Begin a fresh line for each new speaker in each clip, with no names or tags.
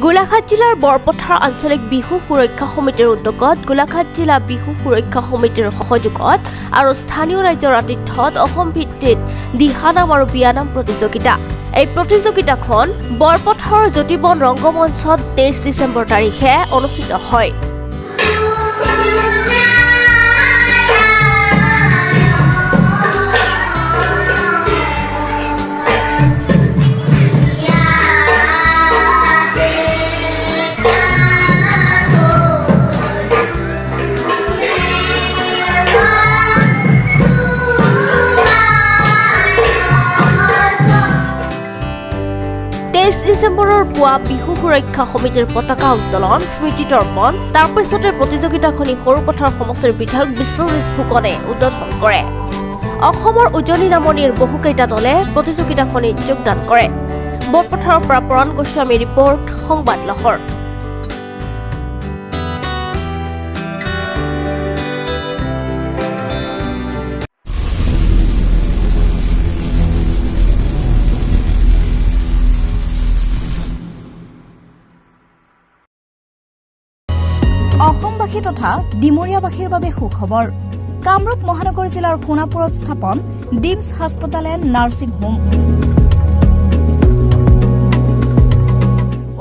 গোলাঘাট জিলাৰ বৰপথাৰ আঞ্চলিক বিহু সুৰক্ষা সমিতিৰ উদ্যোগত গোলাঘাট জিলা বিহু সুৰক্ষা সমিতিৰ সহযোগত আৰু স্থানীয় ৰাজ্যৰ আতিথ্যত অসম ভিত্তিত দিহানাম আৰু বিয়ানাম প্ৰতিযোগিতা। এই প্ৰতিযোগিতাখন বৰপথাৰৰ জ্যোতিবন ৰংগমঞ্চত 23 ডিচেম্বৰ তাৰিখে অনুষ্ঠিত হয়। ডিচেম্বৰৰ পুৱা বিহু সুৰক্ষা সমিতিৰ পতাকা উত্তোলন, স্মৃতি তৰ্পণ, তাৰ পিছতে প্ৰতিযোগিতাখনি সৰুপথাৰ সমষ্টিৰ বিধায়ক বিশ্বজিৎ ফুকনে উদ্বোধন কৰে। অসমৰ উজনি নামনিৰ বহুকেইটা দলে প্ৰতিযোগিতাখনিত যোগদান কৰে। বৰপথাৰৰ পৰা পৰাণ গোস্বামী ৰিপৰ্ট, সংবাদ লহৰ।
অসমবাসী তথা ডিমৰীয়াবাসীৰ বাবে সুখবৰ। কামৰূপ মহানগৰ জিলাৰ সোণাপুৰত স্থাপন ডিমছ হাস্পতাল এণ্ড নাৰ্ছিং হোম।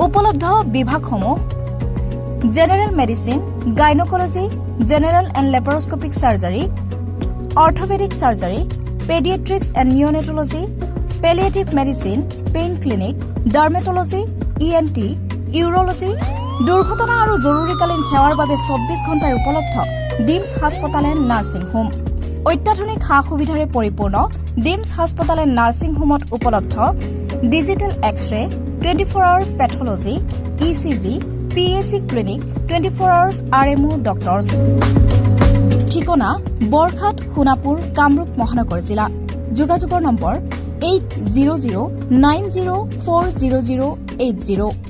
উপলব্ধ বিভাগসমূহ: general medicine, gynaecology, general and laparoscopic surgery, orthopaedic surgery, paediatrics and neonatology, palliative medicine, pain clinic, dermatology, ENT, urology, দুৰ্ঘটনা আৰু জৰুৰীকালীন সেৱাৰ বাবে 24 ঘণ্টাই উপলব্ধ ডিমছ হাস্পতাল এণ্ড নাৰ্ছিং হোম। অত্যাধুনিক সা সুবিধাৰে পৰিপূৰ্ণ ডিমছ হাস্পতাল এণ্ড নাৰ্ছিং হোমত উপলব্ধ digital X-ray, 24 hours pathology, ECG, PAC clinic, 24 hours RMO doctors. ঠিকনা: বৰঘাট, সোণাপুৰ, কামৰূপ মহানগৰ জিলা। যোগাযোগৰ নম্বৰ 8009040080।